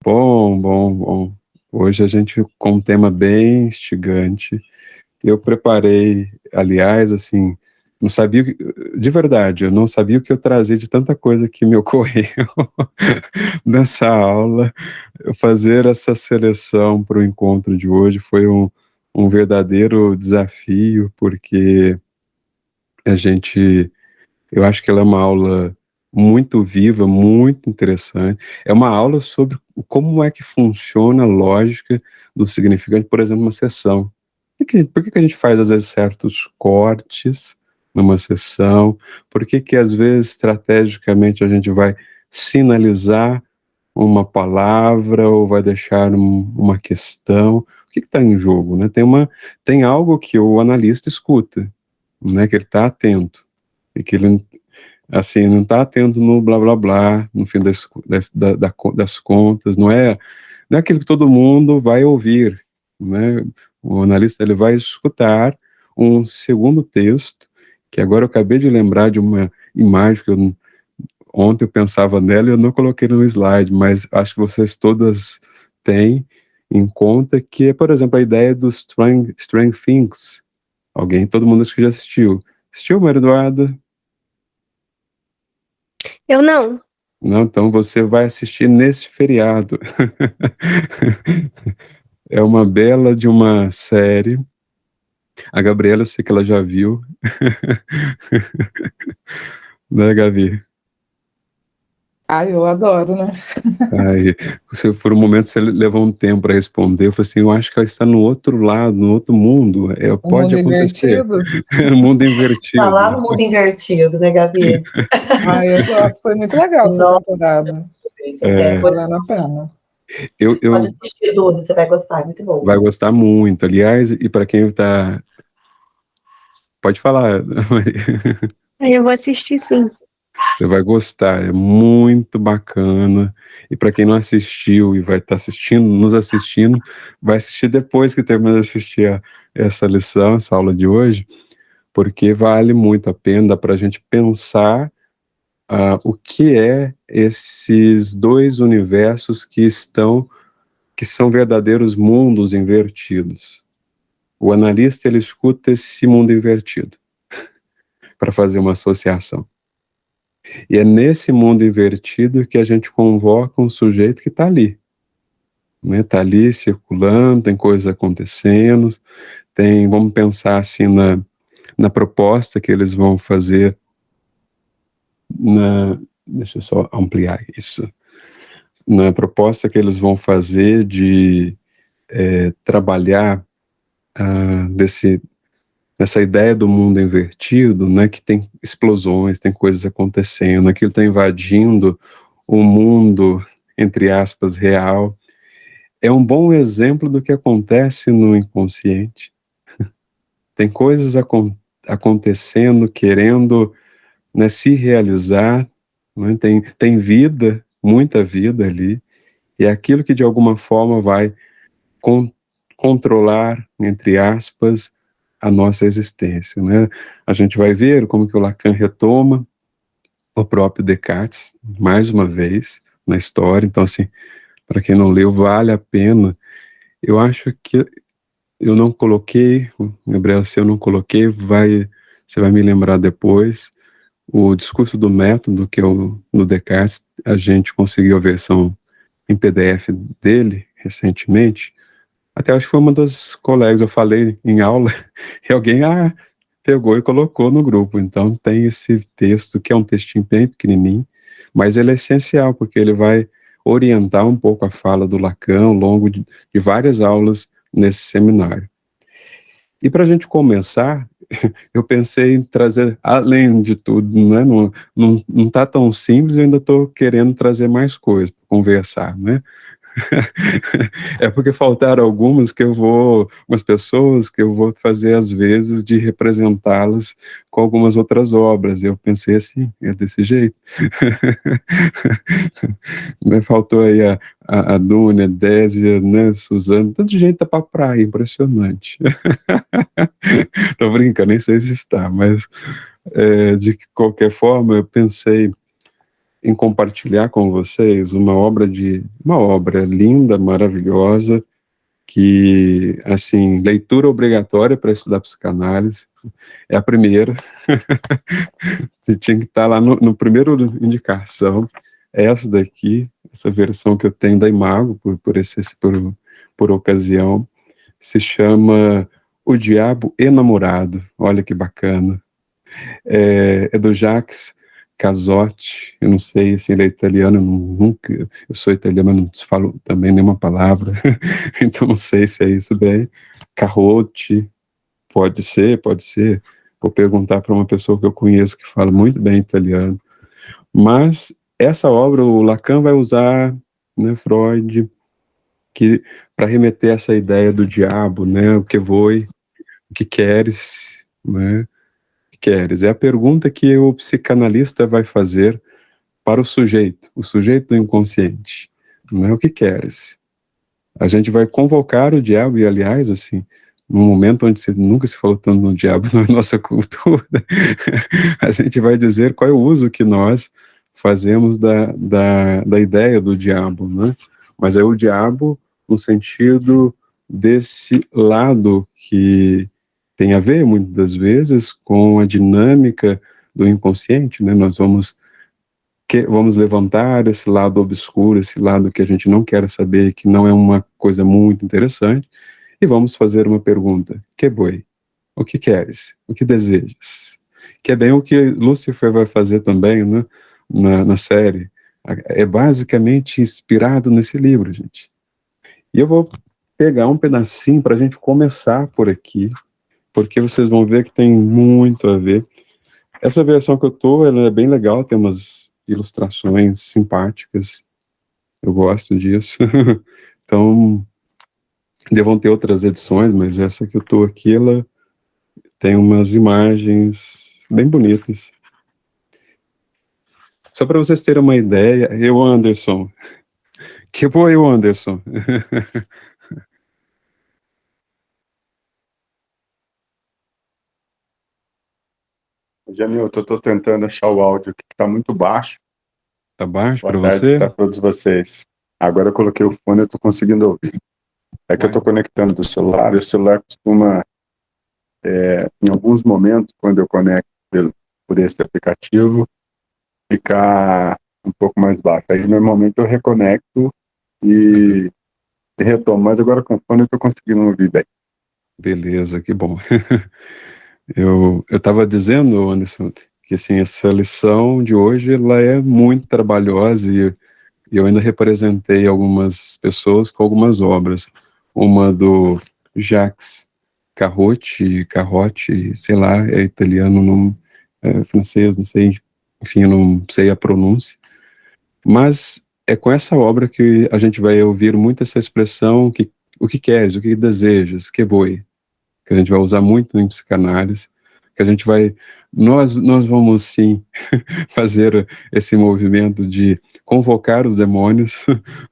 Bom, bom, bom. Hoje a gente com um tema bem instigante. Eu preparei, aliás, assim, não sabia, de verdade, eu não sabia o que eu trazia de tanta coisa que me ocorreu nessa aula. Fazer essa seleção para o encontro de hoje foi um verdadeiro desafio, porque a gente eu acho que ela é uma aula muito viva, muito interessante. É uma aula sobre como é que funciona a lógica do significante, por exemplo, uma sessão. Por que que a gente faz, às vezes, certos cortes numa sessão? Por que que, às vezes, estrategicamente, a gente vai sinalizar uma palavra ou vai deixar uma questão? O que está em jogo, né? Tem algo que o analista escuta, né? Que ele está atento e que ele assim, não está atento no blá blá blá, no fim das contas, não é aquilo que todo mundo vai ouvir, né? O analista ele vai escutar um segundo texto, que agora eu acabei de lembrar de uma imagem que ontem eu pensava nela e eu não coloquei no slide, mas acho que vocês todas têm em conta, que é, por exemplo, a ideia do Strange Things. Todo mundo acho que já assistiu. Assistiu, Maria Eduarda? Eu não. Não, então você vai assistir nesse feriado. É uma bela de uma série. A Gabriela, eu sei que ela já viu. Né, Gabi? Eu adoro, né? Aí, por um momento você levou um tempo para responder. Eu falei assim, eu acho que ela está no outro lado, no outro mundo. O Pode mundo acontecer. invertido. Mundo Tá lá invertido. no mundo invertido, né, Gabi? Eu gosto. Foi muito legal essa Nossa, temporada. Valendo a pena. pode assistir, Duda, você vai gostar, é muito bom. Vai gostar muito. Aliás, e para quem está... Pode falar, Maria. Eu vou assistir, sim. Você vai gostar, é muito bacana. E para quem não assistiu e vai estar nos assistindo, vai assistir depois que terminar de assistir essa lição, essa aula de hoje, porque vale muito a pena, dá para a gente pensar o que é esses dois universos que são verdadeiros mundos invertidos. O analista, ele escuta esse mundo invertido para fazer uma associação. E é nesse mundo invertido que a gente convoca um sujeito que está ali, né? Está ali circulando, tem coisas acontecendo, vamos pensar assim na proposta que eles vão fazer, deixa eu só ampliar isso, na proposta que eles vão fazer de trabalhar essa ideia do mundo invertido, né, que tem explosões, tem coisas acontecendo, aquilo está invadindo o mundo, entre aspas, real. É um bom exemplo do que acontece no inconsciente. Tem coisas acontecendo, querendo, né, se realizar, né, tem vida, muita vida ali, e é aquilo que de alguma forma vai controlar, entre aspas, a nossa existência, né? A gente vai ver como que o Lacan retoma o próprio Descartes, mais uma vez, na história. Então, assim, para quem não leu, vale a pena. Eu acho que eu não coloquei, Gabriel, se eu não coloquei, você vai me lembrar depois, o discurso do método, que no Descartes, a gente conseguiu a versão em PDF dele, recentemente. Até acho que foi uma das colegas, eu falei em aula, e alguém pegou e colocou no grupo. Então tem esse texto, que é um textinho bem pequenininho, mas ele é essencial, porque ele vai orientar um pouco a fala do Lacan ao longo de várias aulas nesse seminário. E para a gente começar, eu pensei em trazer, além de tudo, né, não está tão simples, eu ainda estou querendo trazer mais coisas para conversar, né? É porque faltaram algumas pessoas que eu vou fazer às vezes de representá-las com algumas outras obras. Eu pensei assim, é desse jeito. Faltou aí a Dúnia, a Désia, né, Suzana, tanto de gente tá pra praia, impressionante. Tô brincando, nem sei se está, mas de qualquer forma eu pensei em compartilhar com vocês uma obra linda, maravilhosa, que, assim, leitura obrigatória para estudar psicanálise. É a primeira. Você tinha que estar lá no primeiro indicação. Essa daqui, essa versão que eu tenho da Imago, por ocasião, se chama O Diabo Enamorado. Olha que bacana. É do Jacques Casotti. Eu não sei se ele é italiano, eu sou italiano, mas não falo também nenhuma palavra, então não sei se é isso bem. Carrotti, pode ser. Vou perguntar para uma pessoa que eu conheço que fala muito bem italiano. Mas essa obra, o Lacan vai usar, né, Freud, que para remeter essa ideia do diabo, né, o que voi, o que queres, né, o que queres. É a pergunta que o psicanalista vai fazer para o sujeito do inconsciente, né, o que queres. A gente vai convocar o diabo, e aliás, assim, num momento onde nunca se falou tanto no diabo na nossa cultura, a gente vai dizer qual é o uso que nós fazemos da ideia do diabo, né? Mas é o diabo no sentido desse lado que tem a ver, muitas das vezes, com a dinâmica do inconsciente, né? Nós vamos levantar esse lado obscuro, esse lado que a gente não quer saber, que não é uma coisa muito interessante, e vamos fazer uma pergunta. Que boi? O que queres? O que desejas? Que é bem o que Lúcifer vai fazer também, né, na série. É basicamente inspirado nesse livro, gente. E eu vou pegar um pedacinho para a gente começar por aqui, porque vocês vão ver que tem muito a ver. Essa versão que eu tô, ela é bem legal, tem umas ilustrações simpáticas, eu gosto disso. Então, devam ter outras edições, mas essa que eu tô aqui, ela tem umas imagens bem bonitas. Só para vocês terem uma ideia, eu, Anderson. Que bom, eu, Anderson. Jamil, eu tô tentando achar o áudio que tá muito baixo. Tá baixo para Boa tarde você? para todos vocês. Agora eu coloquei o fone e eu tô conseguindo ouvir. É que eu tô conectando do celular, e o celular costuma, em alguns momentos, quando eu conecto por esse aplicativo, ficar um pouco mais baixo. Aí, normalmente, eu reconecto e retomo. Mas agora com o fone eu tô conseguindo ouvir bem. Beleza, que bom. Eu estava dizendo, Anderson, que assim, essa lição de hoje ela é muito trabalhosa e eu ainda representei algumas pessoas com algumas obras. Uma do Jacques Carrotti, sei lá, é italiano, não, é francês, não sei, enfim, eu não sei a pronúncia. Mas é com essa obra que a gente vai ouvir muito essa expressão, o que queres, o que desejas, que boi, que a gente vai usar muito em psicanálise, que a gente vai, nós vamos sim fazer esse movimento de convocar os demônios,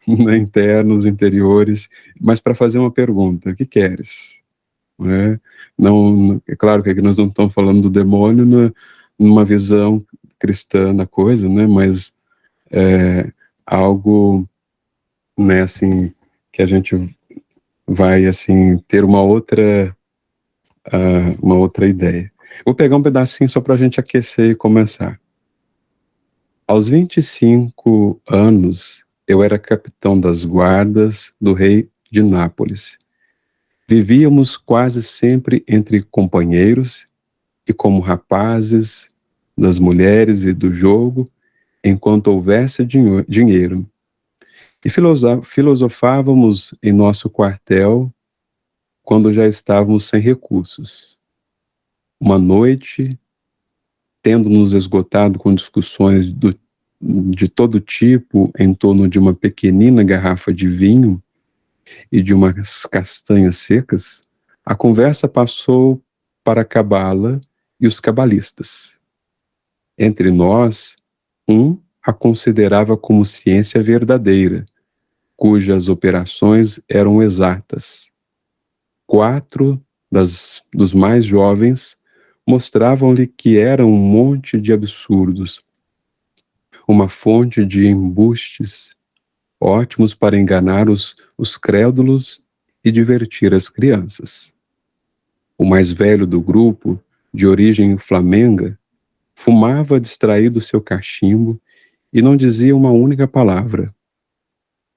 né, internos, interiores, mas para fazer uma pergunta: o que queres? Né? Não, é claro que aqui nós não estamos falando do demônio numa visão cristã da coisa, né, mas é algo, né, assim, que a gente vai, assim, ter uma outra ideia. Vou pegar um pedacinho só para a gente aquecer e começar. Aos 25 anos, eu era capitão das guardas do rei de Nápoles. Vivíamos quase sempre entre companheiros e como rapazes, das mulheres e do jogo, enquanto houvesse dinheiro. E filosofávamos em nosso quartel quando já estávamos sem recursos. Uma noite, tendo nos esgotado com discussões de todo tipo em torno de uma pequenina garrafa de vinho e de umas castanhas secas, a conversa passou para a cabala e os cabalistas. Entre nós, um a considerava como ciência verdadeira, cujas operações eram exatas. 4 dos mais jovens mostravam-lhe que era um monte de absurdos. uma fonte de embustes ótimos para enganar os crédulos e divertir as crianças. O mais velho do grupo, de origem flamenga, fumava distraído seu cachimbo e não dizia uma única palavra.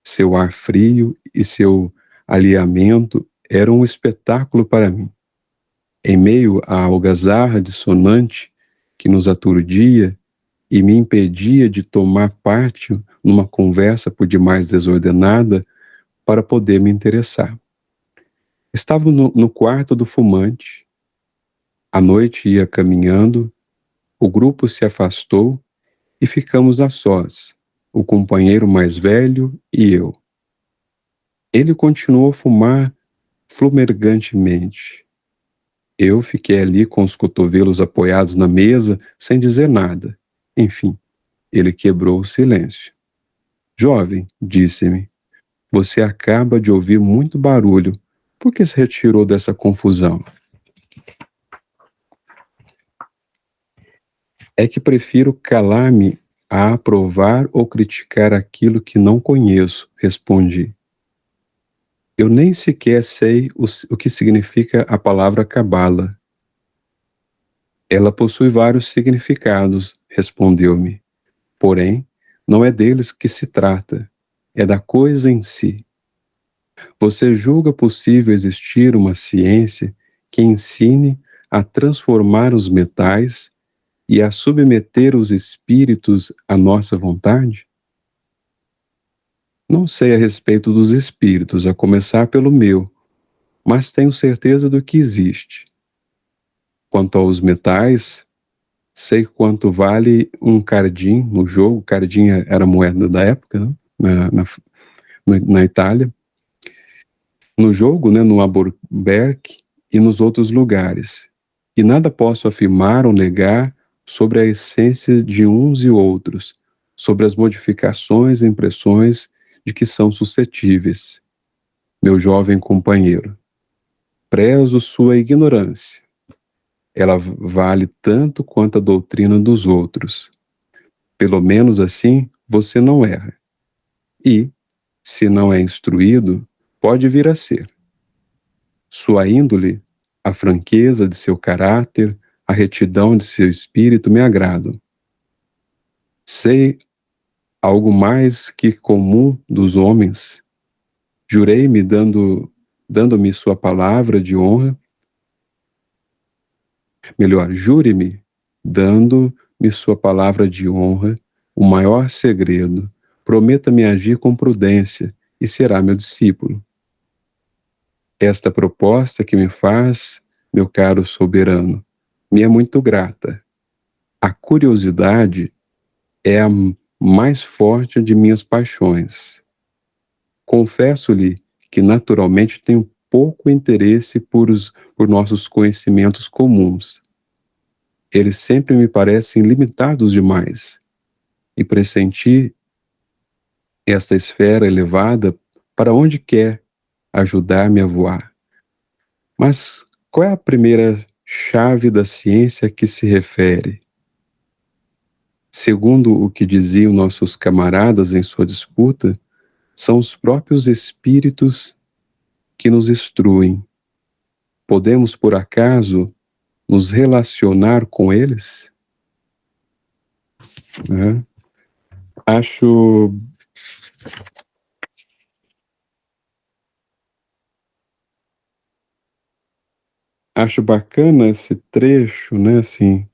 Seu ar frio e seu alinhamento eram um espetáculo para mim. Em meio à algazarra dissonante que nos aturdia e me impedia de tomar parte numa conversa por demais desordenada para poder me interessar. Estava no quarto do fumante. A noite ia caminhando, o grupo se afastou e ficamos a sós, o companheiro mais velho e eu. Ele continuou a fumar flumergantemente. Eu fiquei ali com os cotovelos apoiados na mesa, sem dizer nada. Enfim, ele quebrou o silêncio. Jovem, disse-me, você acaba de ouvir muito barulho. Por que se retirou dessa confusão? É que prefiro calar-me a aprovar ou criticar aquilo que não conheço, respondi. Eu nem sequer sei o que significa a palavra cabala. Ela possui vários significados, respondeu-me. Porém, não é deles que se trata, é da coisa em si. Você julga possível existir uma ciência que ensine a transformar os metais e a submeter os espíritos à nossa vontade? Não sei a respeito dos espíritos, a começar pelo meu, mas tenho certeza do que existe. Quanto aos metais, sei quanto vale um cardim no jogo. Cardim era a moeda da época, né? na Itália. No jogo, né, no Albuquerque e nos outros lugares. E nada posso afirmar ou negar sobre a essência de uns e outros, sobre as modificações e impressões de que são suscetíveis. Meu jovem companheiro, prezo sua ignorância. Ela vale tanto quanto a doutrina dos outros. Pelo menos assim, você não erra. E, se não é instruído, pode vir a ser. Sua índole, a franqueza de seu caráter, a retidão de seu espírito me agradam. Sei algo mais que comum dos homens. Jurei-me dando-me sua palavra de honra. Melhor, jure-me, dando-me sua palavra de honra, o maior segredo. Prometa-me agir com prudência e será meu discípulo. Esta proposta que me faz, meu caro soberano, me é muito grata. A curiosidade é a mais forte de minhas paixões. Confesso-lhe que naturalmente tenho pouco interesse por nossos conhecimentos comuns. Eles sempre me parecem limitados demais. E pressenti esta esfera elevada para onde quer ajudar-me a voar. Mas qual é a primeira chave da ciência que se refere? Segundo o que diziam nossos camaradas em sua disputa, são os próprios espíritos que nos instruem. Podemos, por acaso, nos relacionar com eles? Acho bacana esse trecho, né, assim,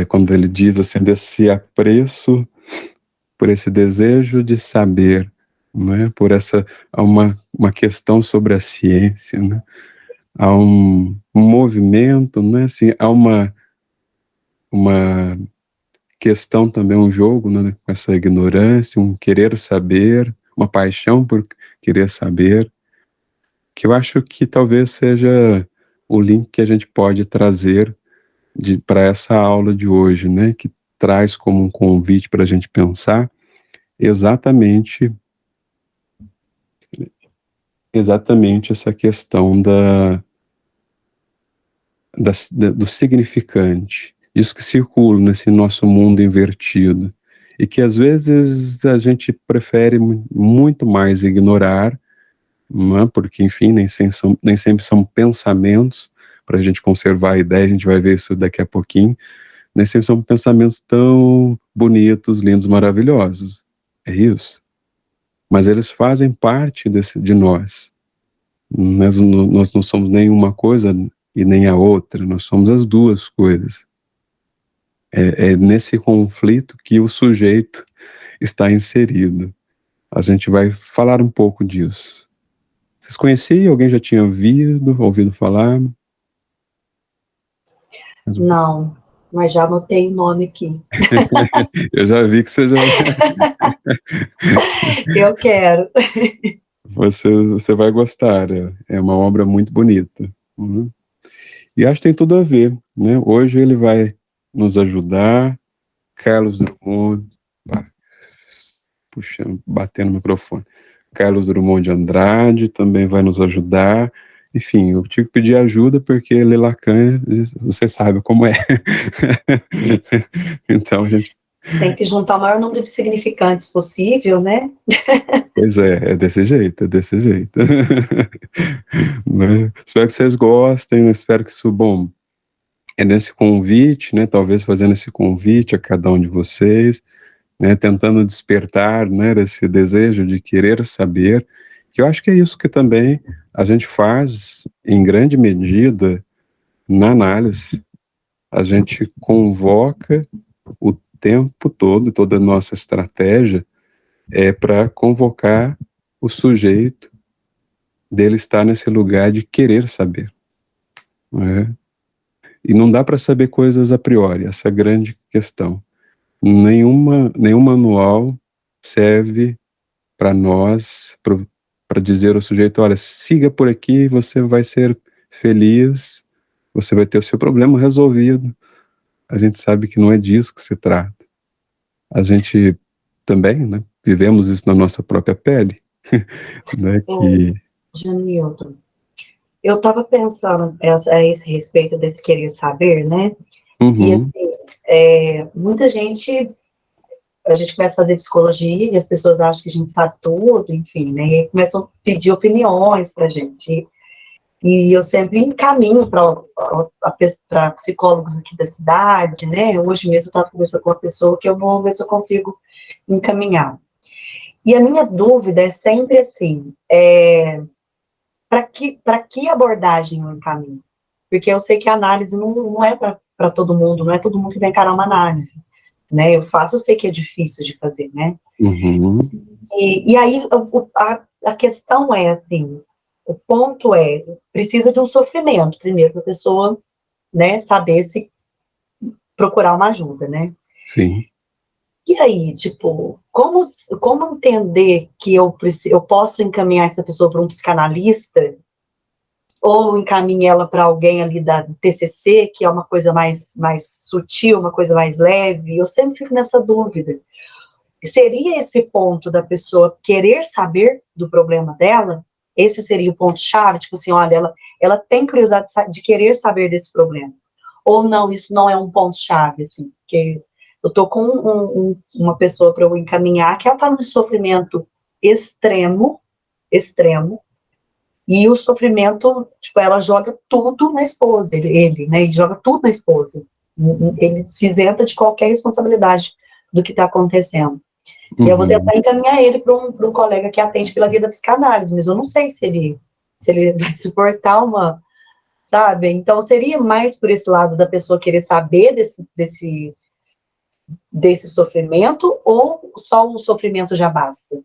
quando ele diz assim, desse apreço por esse desejo de saber, né, por há uma questão sobre a ciência, né, há um movimento, né, assim, há uma questão também, um jogo, né, com essa ignorância, um querer saber, uma paixão por querer saber, que eu acho que talvez seja o link que a gente pode trazer para essa aula de hoje, né, que traz como um convite para a gente pensar exatamente essa questão do significante, disso que circula nesse nosso mundo invertido, e que às vezes a gente prefere muito mais ignorar, não é? Porque, enfim, nem sempre são pensamentos, para a gente conservar a ideia, a gente vai ver isso daqui a pouquinho, nem sempre são pensamentos tão bonitos, lindos, maravilhosos, é isso. Mas eles fazem parte de nós. Nós não somos nem uma coisa e nem a outra, nós somos as duas coisas. É nesse conflito que o sujeito está inserido. A gente vai falar um pouco disso. Vocês conheciam? Alguém já tinha ouvido falar? Não, mas já anotei o nome aqui. Eu já vi que você já... Eu quero. Você vai gostar, é uma obra muito bonita. Uhum. E acho que tem tudo a ver, né? Hoje ele vai nos ajudar, Carlos Drummond, puxando, batendo no microfone, Carlos Drummond de Andrade também vai nos ajudar. Enfim, eu tive que pedir ajuda porque ler Lacan, você sabe como é. Então a gente... Tem que juntar o maior número de significantes possível, né? Pois é desse jeito, Né? Espero que vocês gostem, espero que isso, bom, é nesse convite, né, talvez fazendo esse convite a cada um de vocês, né, tentando despertar, né, esse desejo de querer saber, que eu acho que é isso que também a gente faz, em grande medida, na análise. A gente convoca o tempo todo, toda a nossa estratégia é para convocar o sujeito dele estar nesse lugar de querer saber, né? E não dá para saber coisas a priori, essa é a grande questão. Nenhum manual serve para nós, para dizer ao sujeito, olha, siga por aqui, você vai ser feliz, você vai ter o seu problema resolvido. A gente sabe que não é disso que se trata. A gente também, né, vivemos isso na nossa própria pele, né, que... Janilton, eu estava pensando a esse respeito desse querer saber, né? Uhum. E assim, muita gente, a gente começa a fazer psicologia e as pessoas acham que a gente sabe tudo, enfim, né? E começam a pedir opiniões para a gente. E eu sempre encaminho para psicólogos aqui da cidade, né? Hoje mesmo eu estava conversando com uma pessoa que eu vou ver se eu consigo encaminhar. E a minha dúvida é sempre assim, para que abordagem eu encaminho? Porque eu sei que a análise não é para todo mundo, não é todo mundo que vai encarar uma análise, né? Eu sei que é difícil de fazer, né? Uhum. E aí a questão é assim, o ponto é, precisa de um sofrimento primeiro para a pessoa, né, saber se procurar uma ajuda, né? Sim. E aí, tipo, como entender que eu posso encaminhar essa pessoa para um psicanalista ou encaminhe ela para alguém ali da TCC, que é uma coisa mais sutil, uma coisa mais leve? Eu sempre fico nessa dúvida. Seria esse ponto da pessoa querer saber do problema dela? Esse seria o ponto-chave? Tipo assim, olha, ela tem curiosidade de querer saber desse problema. Ou não, isso não é um ponto-chave, assim, porque eu tô com uma pessoa para eu encaminhar que ela está num sofrimento extremo, e o sofrimento, tipo, ela joga tudo na esposa, ele, né, ele joga tudo na esposa. Ele se isenta de qualquer responsabilidade do que está acontecendo. Uhum. E eu vou tentar encaminhar ele para um colega que atende pela via da psicanálise, mas eu não sei se ele vai suportar uma, sabe? Então, seria mais por esse lado da pessoa querer saber desse sofrimento, ou só o sofrimento já basta?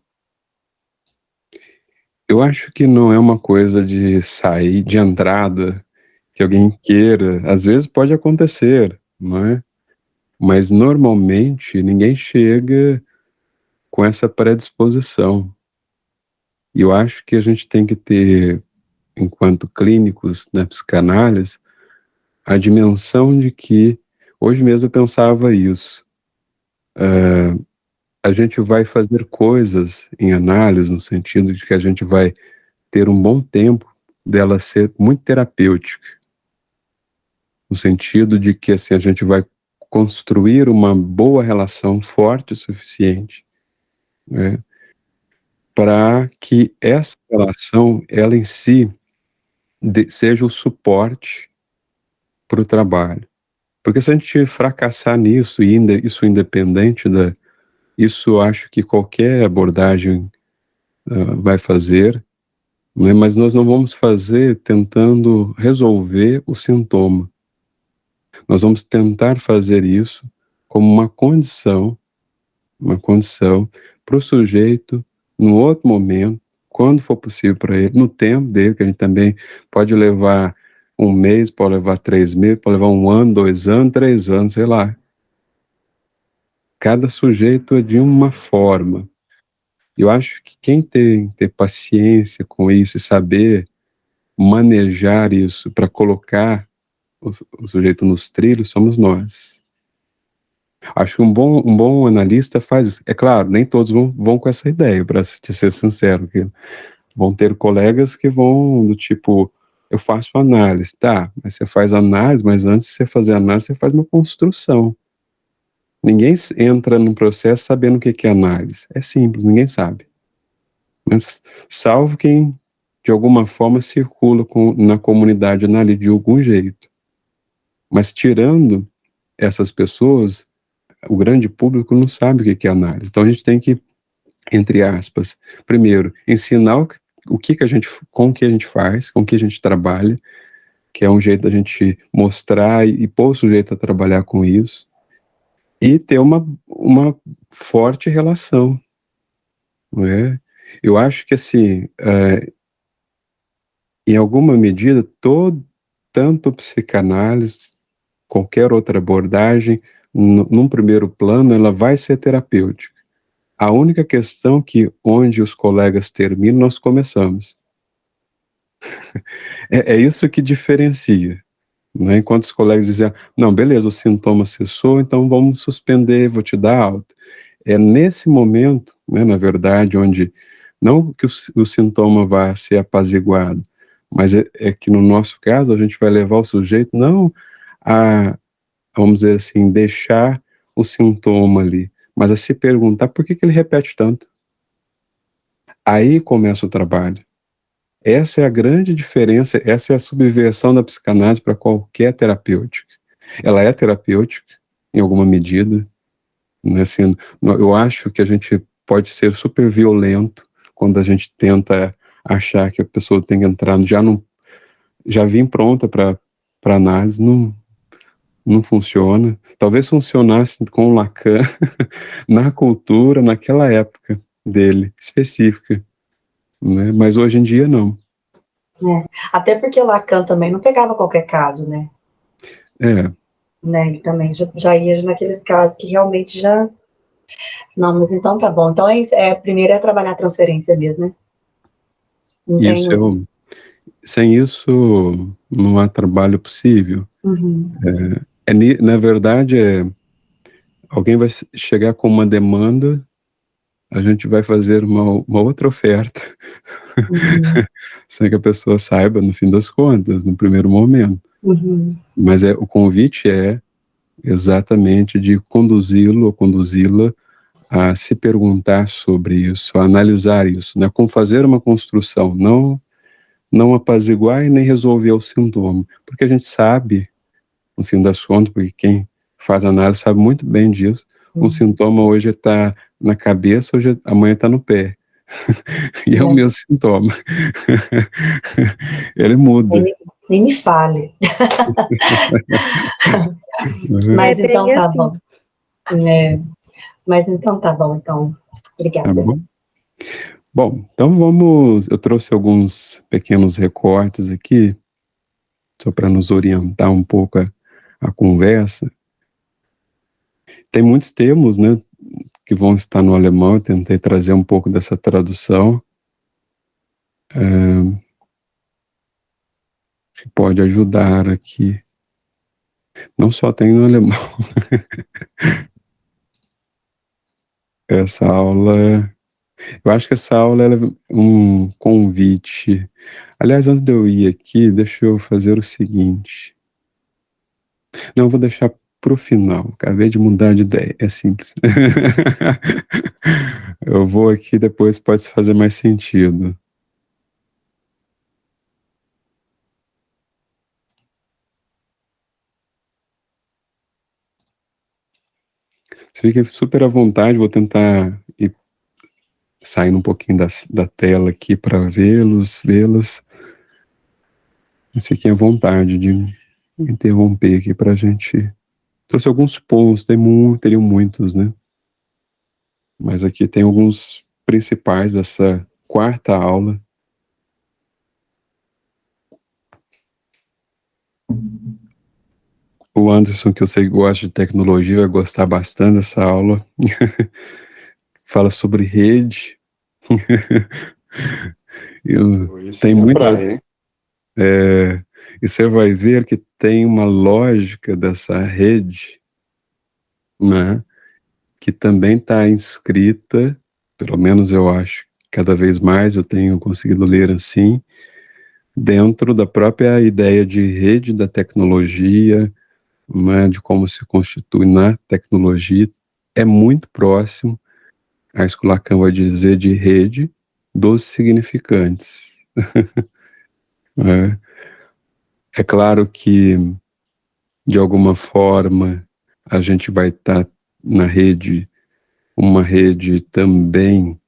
Eu acho que não é uma coisa de sair de entrada, que alguém queira. Às vezes pode acontecer, não é? Mas normalmente ninguém chega com essa predisposição. E eu acho que a gente tem que ter, enquanto clínicos na psicanálise, a dimensão de que, hoje mesmo eu pensava isso, a gente vai fazer coisas em análise, no sentido de que a gente vai ter um bom tempo dela ser muito terapêutica, no sentido de que assim, a gente vai construir uma boa relação forte o suficiente, né, para que essa relação, ela em si, seja o suporte para o trabalho. Porque se a gente fracassar nisso, e isso independente isso eu acho que qualquer abordagem vai fazer, né, mas nós não vamos fazer tentando resolver o sintoma. Nós vamos tentar fazer isso como uma condição para o sujeito, no outro momento, quando for possível para ele, no tempo dele, que a gente também pode levar 1 mês, pode levar 3 meses, pode levar 1 ano, 2 anos, 3 anos, sei lá. Cada sujeito é de uma forma. Eu acho que quem tem ter paciência com isso e saber manejar isso para colocar o sujeito nos trilhos somos nós. Acho que um bom analista faz isso. É claro, nem todos vão com essa ideia, para ser sincero, que vão ter colegas que vão do tipo, eu faço análise, tá, mas você faz análise, mas antes de você fazer análise, você faz uma construção. Ninguém entra num processo sabendo o que é análise. É simples, ninguém sabe. Mas, salvo quem, de alguma forma, circula na comunidade analítica de algum jeito. Mas, tirando essas pessoas, o grande público não sabe o que é análise. Então, a gente tem que, entre aspas, primeiro, ensinar com o que a gente faz, com o que a gente trabalha, que é um jeito da gente mostrar e pôr o sujeito a trabalhar com isso, e ter uma forte relação, não é? Eu acho que, assim, em alguma medida, tanto psicanálise, qualquer outra abordagem, num primeiro plano, ela vai ser terapêutica. A única questão que, onde os colegas terminam, nós começamos. É isso que diferencia. Né? Enquanto os colegas dizem, não, beleza, o sintoma cessou, então vamos suspender, vou te dar alta. É nesse momento, né, na verdade, onde não que o sintoma vá ser apaziguado, mas é que no nosso caso a gente vai levar o sujeito não a, vamos dizer assim, deixar o sintoma ali, mas a se perguntar por que ele repete tanto. Aí começa o trabalho. Essa é a grande diferença, essa é a subversão da psicanálise para qualquer terapêutica. Ela é terapêutica, em alguma medida, né, assim, eu acho que a gente pode ser super violento quando a gente tenta achar que a pessoa tem que entrar, já vim pronta para análise, não funciona. Talvez funcionasse com o Lacan na cultura, naquela época dele, específica, né, mas hoje em dia não. Até porque Lacan também não pegava qualquer caso, né? Né, ele também já ia naqueles casos que realmente já... Não, mas então tá bom. Então, primeiro é trabalhar a transferência mesmo, né? Sem isso, não há trabalho possível. Uhum. Na verdade, alguém vai chegar com uma demanda, a gente vai fazer uma outra oferta, sem que a pessoa saiba, no fim das contas, no primeiro momento. Uhum. Mas o convite é exatamente de conduzi-lo ou conduzi-la a se perguntar sobre isso, a analisar isso, né? Como fazer uma construção, não apaziguar e nem resolver o sintoma, porque a gente sabe, no fim das contas, porque quem faz análise sabe muito bem disso, um sintoma hoje está na cabeça, amanhã está no pé, e é o mesmo sintoma, ele muda. Nem me fale. Mas então tá bom. Mas então tá bom, então. Obrigada. Tá bom? Bom, então eu trouxe alguns pequenos recortes aqui, só para nos orientar um pouco a conversa. Tem muitos termos, né, que vão estar no alemão, eu tentei trazer um pouco dessa tradução, que pode ajudar aqui. Não só tem no alemão. Eu acho que essa aula é um convite. Aliás, antes de eu ir aqui, deixa eu fazer o seguinte. Não, eu vou deixar pro final. Acabei de mudar de ideia. É simples. Eu vou aqui, depois pode fazer mais sentido. Você fica super à vontade, vou tentar ir saindo um pouquinho da tela aqui para vê-las. Mas fiquem à vontade de interromper aqui para a gente. Trouxe alguns pontos, teriam muitos, né? Mas aqui tem alguns principais dessa quarta aula. O Anderson, que eu sei que gosta de tecnologia, vai gostar bastante dessa aula. Fala sobre rede. Tem muita. E você vai ver que tem uma lógica dessa rede, né, que também está inscrita, pelo menos eu acho, cada vez mais eu tenho conseguido ler assim, dentro da própria ideia de rede da tecnologia, né, de como se constitui na tecnologia, é muito próximo a isso que o Lacan vai dizer de rede dos significantes. É claro que, de alguma forma, a gente vai estar na rede, uma rede também,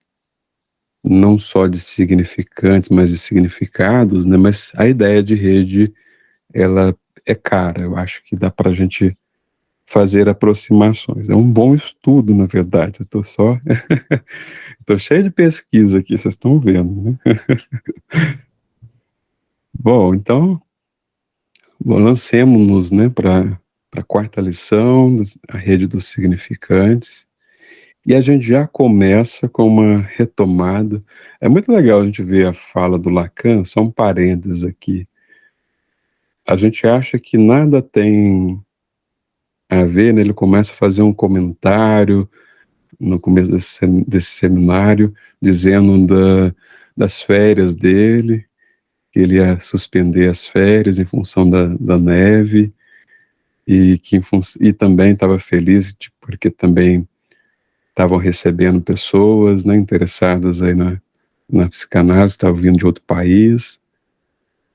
não só de significantes, mas de significados, né? Mas a ideia de rede, ela é cara, eu acho que dá para a gente fazer aproximações. É um bom estudo, na verdade, eu estou cheio de pesquisa aqui, vocês estão vendo, né? Bom, então, lancemos-nos, né, para a quarta lição, a rede dos significantes, e a gente já começa com uma retomada. É muito legal a gente ver a fala do Lacan, só um parênteses aqui. A gente acha que nada tem a ver, né? Ele começa a fazer um comentário no começo desse seminário, dizendo das férias dele, que ele ia suspender as férias em função da neve, e também estava feliz porque também estavam recebendo pessoas, né, interessadas aí na psicanálise, estavam vindo de outro país.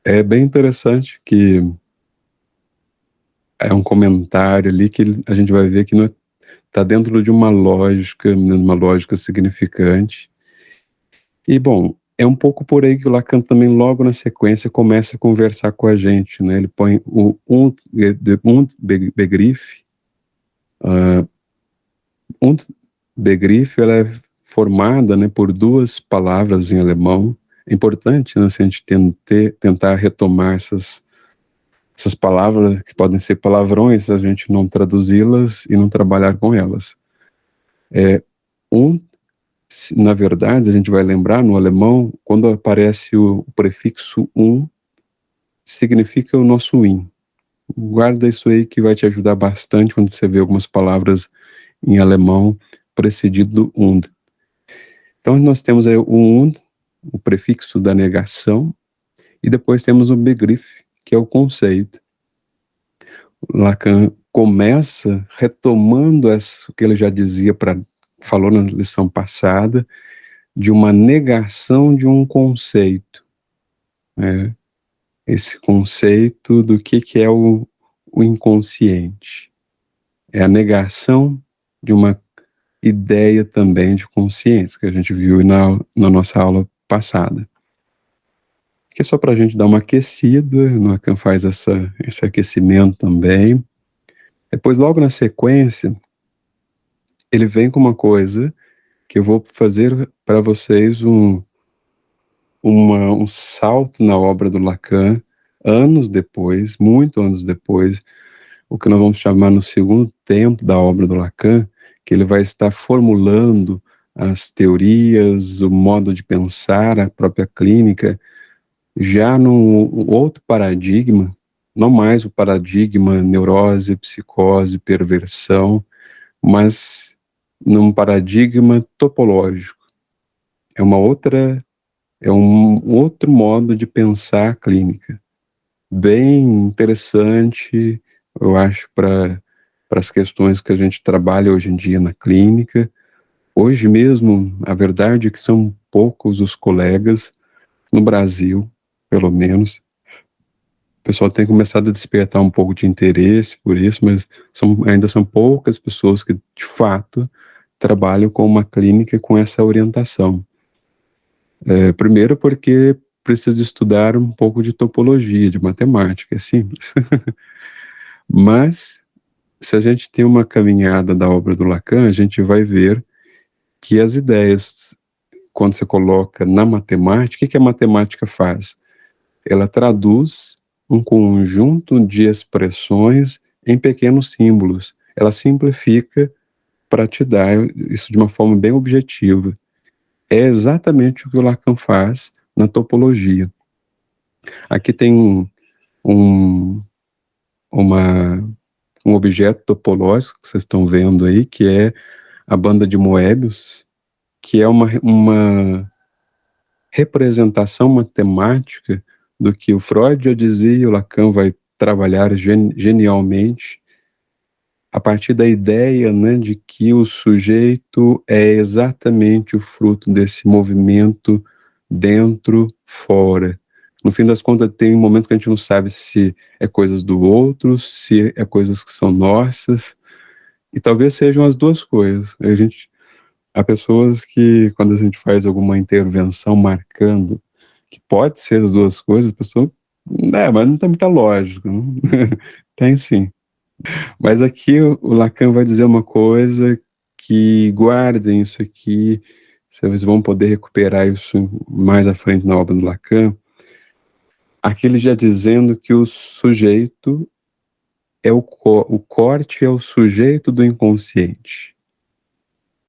É bem interessante que é um comentário ali que a gente vai ver que está dentro de uma lógica significante. E, bom, é um pouco por aí que o Lacan também, logo na sequência, começa a conversar com a gente, né? Ele põe o Begriff. Begriff, ela é formada, né, por duas palavras em alemão. É importante, né, se a gente tentar retomar essas palavras, que podem ser palavrões, a gente não traduzi-las e não trabalhar com elas. Na verdade, a gente vai lembrar, no alemão, quando aparece o prefixo significa o nosso in. Guarda isso aí que vai te ajudar bastante quando você vê algumas palavras em alemão precedido do und. Então, nós temos aí o und, o prefixo da negação, e depois temos o Begriff, que é o conceito. Lacan começa retomando o que ele já dizia, falou na lição passada, de uma negação de um conceito. Né? Esse conceito do que é o inconsciente. É a negação de uma ideia também de consciência, que a gente viu na nossa aula passada. Que é só para a gente dar uma aquecida, o Lacan faz esse aquecimento também. Depois, logo na sequência, ele vem com uma coisa que eu vou fazer para vocês um salto na obra do Lacan, anos depois, muito anos depois, o que nós vamos chamar no segundo tempo da obra do Lacan, que ele vai estar formulando as teorias, o modo de pensar, a própria clínica, já num outro paradigma, não mais o paradigma neurose, psicose, perversão, mas num paradigma topológico. É um outro modo de pensar a clínica. Bem interessante, eu acho, para para as questões que a gente trabalha hoje em dia na clínica. Hoje mesmo, a verdade é que são poucos os colegas, no Brasil, pelo menos. O pessoal tem começado a despertar um pouco de interesse por isso, mas ainda são poucas pessoas que, de fato, trabalham com uma clínica com essa orientação. Primeiro porque precisa estudar um pouco de topologia, de matemática, é simples. Mas, se a gente tem uma caminhada da obra do Lacan, a gente vai ver que as ideias, quando você coloca na matemática, o que a matemática faz? Ela traduz um conjunto de expressões em pequenos símbolos. Ela simplifica para te dar isso de uma forma bem objetiva. É exatamente o que o Lacan faz na topologia. Aqui tem um objeto topológico que vocês estão vendo aí, que é a banda de Moebius, que é uma representação matemática do que o Freud já dizia e o Lacan vai trabalhar genialmente a partir da ideia, né, de que o sujeito é exatamente o fruto desse movimento dentro, fora. No fim das contas, tem um momento que a gente não sabe se é coisas do outro, se é coisas que são nossas, e talvez sejam as duas coisas. Há pessoas que, quando a gente faz alguma intervenção marcando que pode ser as duas coisas, a pessoa, mas não tem muita lógica. Não? Tem sim. Mas aqui o Lacan vai dizer uma coisa que guardem isso aqui, vocês vão poder recuperar isso mais à frente na obra do Lacan. Aqui ele já dizendo que o sujeito o corte é o sujeito do inconsciente.